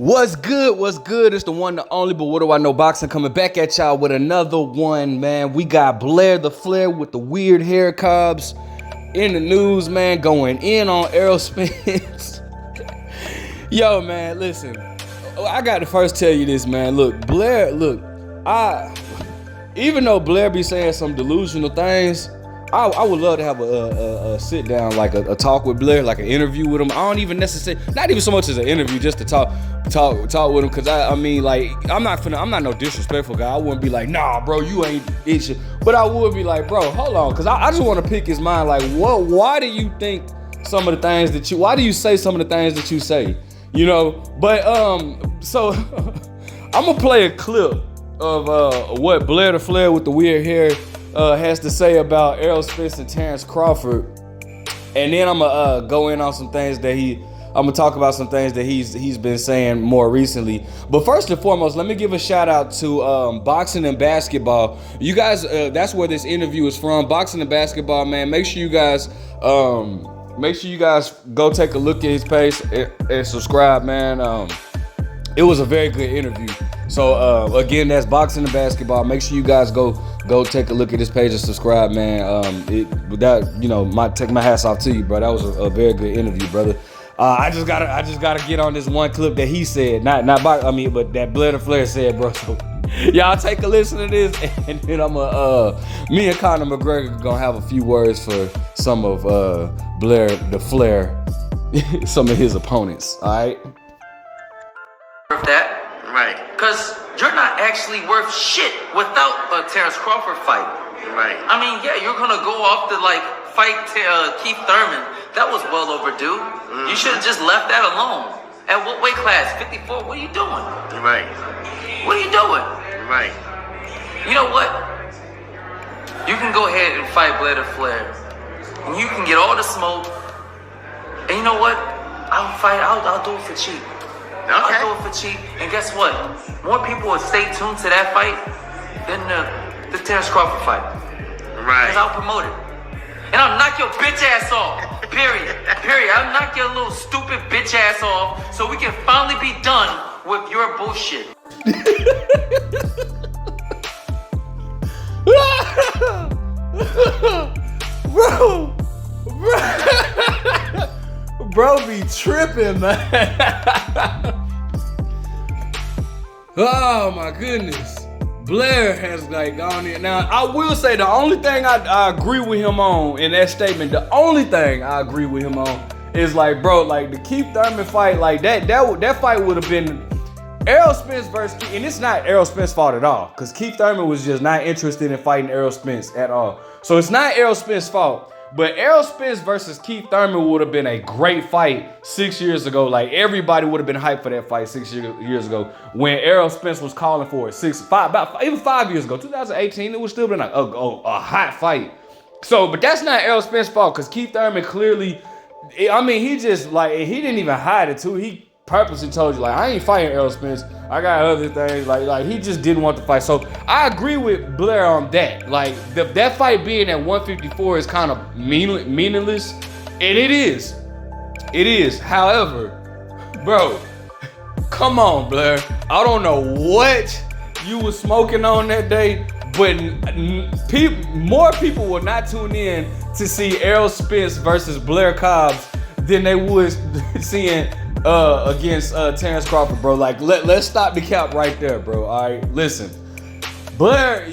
What's good? What's good? It's the one, the only, but what do I know? Boxing coming back at y'all with another one, man. We got Blair the Flair with the weird hair Cobbs in the news, man, going in on Errol Spence. Yo, man, listen. I got to first tell you this, man. Look, Blair, even though Blair be saying some delusional things, I would love to have a sit down, like a talk with Blair, like an interview with him. I don't even necessarily, not even so much as an interview, just to talk with him. Cause I mean, like, I'm not no disrespectful guy. I wouldn't be like, nah, bro, you ain't itching. But I would be like, bro, hold on, cause I just want to pick his mind. Like, why do you think some of the things that why do you say some of the things that you say? You know, but so I'm gonna play a clip of what Blair the Flair with the weird hair has to say about Errol Spence and Terrence Crawford, and then I'm gonna go in on some things that I'm gonna talk about some things that he's been saying more recently. But first and foremost, let me give a shout out to boxing and basketball. You guys, that's where this interview is from. Boxing and basketball, man. Make sure you guys go take a look at his page and subscribe, man. It was a very good interview. So again, that's boxing and basketball. Make sure you guys go take a look at this page and subscribe, man. Take my hats off to you, bro. That was a very good interview, brother. I just gotta get on this one clip that he said, but that Blair the Flair said, bro. So y'all take a listen to this, and then me and Conor McGregor gonna have a few words for some of Blair the Flair, some of his opponents. All right. That. Right. Because you're not actually worth shit without a Terrence Crawford fight. Right. I mean, yeah, you're going to go off to, fight Keith Thurman. That was well overdue. Mm-hmm. You should have just left that alone. At what weight class? 54? What are you doing? Right. What are you doing? Right. You know what? You can go ahead and fight Blair the Flair. And you can get all the smoke. And you know what? I'll do it for cheap. Okay. I'll do it for cheap, and guess what? More people will stay tuned to that fight than the Terrence Crawford fight. Right. Because I'll promote it. And I'll knock your bitch ass off. Period. I'll knock your little stupid bitch ass off so we can finally be done with your bullshit. Bro be tripping, man. Oh my goodness. Blair has gone in. Now, I will say the only thing I agree with him on in that statement, the only thing I agree with him on is the Keith Thurman fight, that fight would have been Errol Spence versus Keith, and it's not Errol Spence's fault at all, because Keith Thurman was just not interested in fighting Errol Spence at all. So it's not Errol Spence's fault. But Errol Spence versus Keith Thurman would have been a great fight 6 years ago. Like, everybody would have been hyped for that fight 6 years ago when Errol Spence was calling for it. Even 5 years ago, 2018, it would still been a hot fight. So, but that's not Errol Spence's fault, because Keith Thurman clearly, he didn't even hide it too. He purposely told you, I ain't fighting Errol Spence. I got other things. Like he just didn't want to fight. So I agree with Blair on that. That fight being at 154 is kind of meaningless, and it is. It is. However, bro, come on, Blair. I don't know what you was smoking on that day, but more people will not tune in to see Errol Spence versus Blair Cobbs than they would seeing against Terrence Crawford, bro. Let's stop the cap right there, bro. All right, listen, Blair,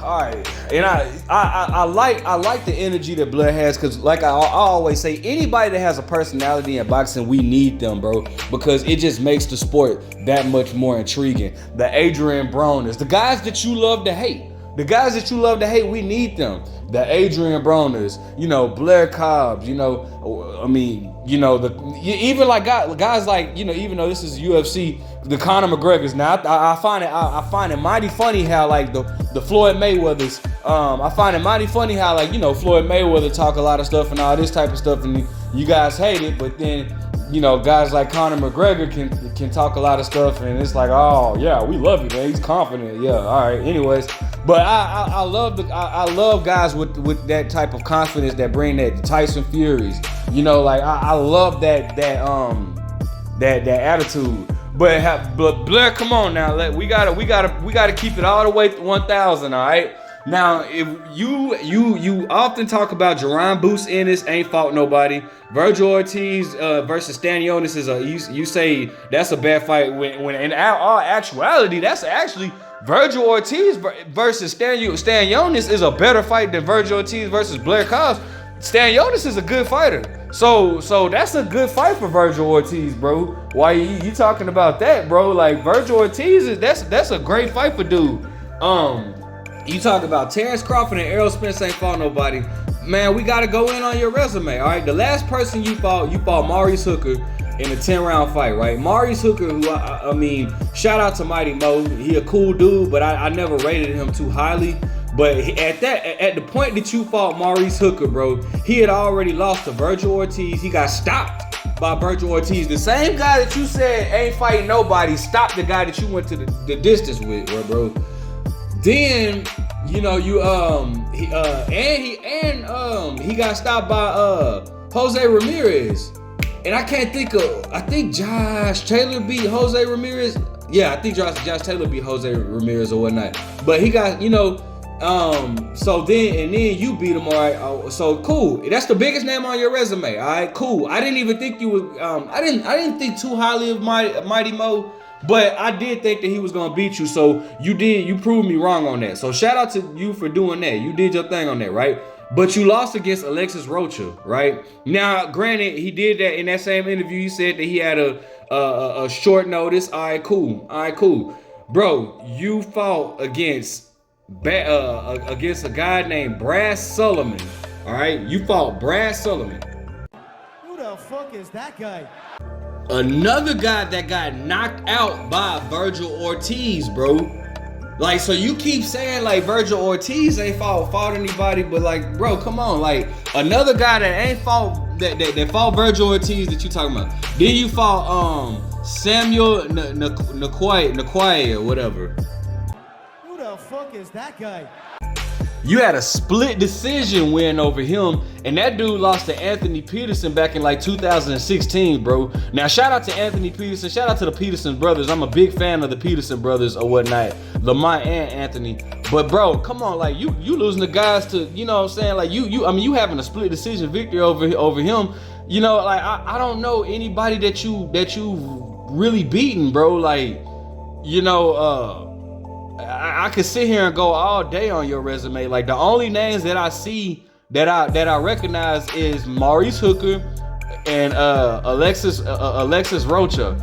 all right, and I like the energy that Blair has, because I always say, anybody that has a personality in boxing, we need them, bro, because it just makes the sport that much more intriguing. The Adrian Browners, the guys that you love to hate. We need them. The Adrian Browners, Blair Cobbs, even guys like, even though this is UFC, the Conor McGregors. Now I find it mighty funny how the Floyd Mayweathers, I find it mighty funny how Floyd Mayweather talk a lot of stuff and all this type of stuff, and you guys hate it, but then guys like Conor McGregor can talk a lot of stuff, and it's like, oh yeah, we love you, man. He's confident. Yeah, all right. Anyways, but I love guys with that type of confidence that bring that Tyson Furies. I love that attitude. But Blair, come on now. We gotta keep it all the way to 1,000. All right. Now, if you often talk about Jerron Boots Ennis ain't fought nobody. Virgil Ortiz versus Stanionis is you say that's a bad fight when in all actuality that's actually Virgil Ortiz versus Stanionis is a better fight than Virgil Ortiz versus Blair Cobbs. Stanionis is a good fighter. So that's a good fight for Virgil Ortiz, bro. Why you talking about that, bro? Like Virgil Ortiz that's a great fight for dude. You talk about Terrence Crawford and Errol Spence ain't fought nobody. Man, we gotta go in on your resume, all right? The last person you fought Maurice Hooker in a 10-round fight, right? Maurice Hooker, who I mean, shout out to Mighty Mo. He a cool dude, but I never rated him too highly. But at the point that you fought Maurice Hooker, bro, he had already lost to Virgil Ortiz. He got stopped by Virgil Ortiz. The same guy that you said ain't fighting nobody stopped the guy that you went to the distance with, bro. Then he got stopped by Jose Ramirez. And I think Josh Taylor beat Jose Ramirez. Yeah, I think Josh Taylor beat Jose Ramirez or whatnot. But he got, so then you beat him, all right. So cool. That's the biggest name on your resume. All right, cool. I didn't even think you was I didn't think too highly of Mighty Mo. But I did think that he was gonna beat you, so you proved me wrong on that. So shout out to you for doing that. You did your thing on that, right? But you lost against Alexis Rocha, right? Now, granted, he did that in that same interview. He said that he had a short notice. All right, cool, bro. You fought against a guy named Brad Sullivan. All right, you fought Brad Sullivan. Who the fuck is that guy? Another guy that got knocked out by Virgil Ortiz, bro. Like, so you keep saying like Virgil Ortiz ain't fought anybody, but like, bro, come on, like another guy that ain't fought that fought Virgil Ortiz that you talking about. Then you fought Samuel Nakwai or whatever. Who the fuck is that guy? You had a split decision win over him, and that dude lost to Anthony Peterson back in like 2016, bro. Now, shout out to Anthony Peterson. Shout out to the Peterson brothers. I'm a big fan of the Peterson brothers or whatnot, Lamont and Anthony. But bro, come on, like you losing the guys to, you know what I'm saying? Like you having a split decision victory over him. You know, like I don't know anybody that you really beaten, bro. Like, I could sit here and go all day on your resume. Like the only names that I see that I recognize is Maurice Hooker and Alexis Rocha.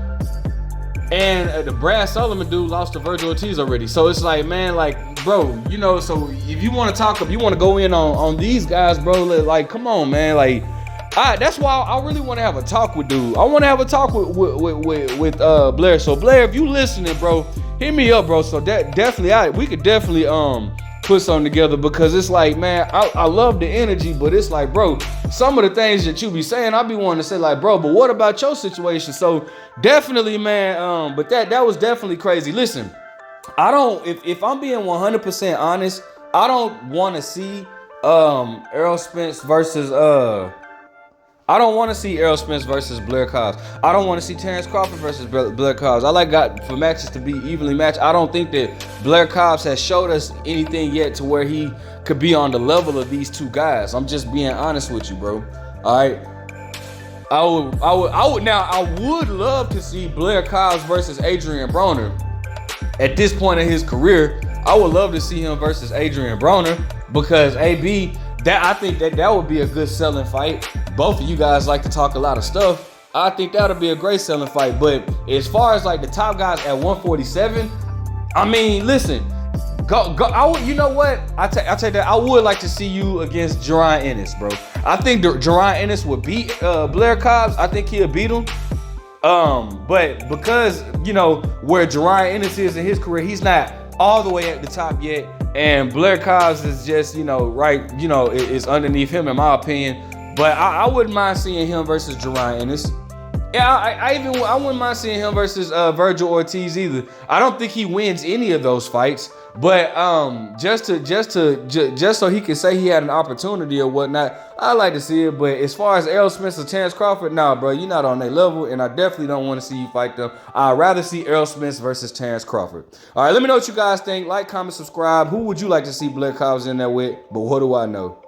And the Brad Sullivan dude lost to Virgil Ortiz already. So it's like, man, like, bro, so if you want to go in on these guys, bro, like, come on, man. Like, that's why I really want to have a talk with dude. I want to have a talk with Blair. So Blair, if you listening, bro, hit me up, bro. So we could definitely put something together, because it's like, man, I love the energy, but it's like, bro, some of the things that you be saying, I be wanting to say like, bro, but what about your situation? So definitely, man, but that was definitely crazy. Listen, if I'm being 100% honest, I don't want to see Errol Spence versus I don't want to see Errol Spence versus Blair Cobbs. I don't want to see Terrence Crawford versus Blair Cobbs. I like for matches to be evenly matched. I don't think that Blair Cobbs has showed us anything yet to where he could be on the level of these two guys. I'm just being honest with you, bro. All right. I would love to see Blair Cobbs versus Adrian Broner. At this point in his career, I would love to see him versus Adrian Broner, because AB, I think that would be a good selling fight. Both of you guys like to talk a lot of stuff. I think that would be a great selling fight. But as far as like the top guys at 147, I mean, listen, go. You know what? I take that. I would like to see you against Jerron Ennis, bro. I think Jerron Ennis would beat Blair Cobbs. I think he'll beat him. But because where Jerron Ennis is in his career, he's not all the way at the top yet. And Blair Cobbs is just, is underneath him, in my opinion. But I wouldn't mind seeing him versus Jerron Ennis. Yeah, I wouldn't mind seeing him versus Virgil Ortiz either. I don't think he wins any of those fights. But just so he can say he had an opportunity or whatnot, I like to see it. But as far as Errol Spence or Terrence Crawford, nah, bro, you're not on their level, and I definitely don't want to see you fight them. I'd rather see Errol Spence versus Terrence Crawford. All right, let me know what you guys think. Like, comment, subscribe. Who would you like to see Blair Cobbs in there with? But what do I know?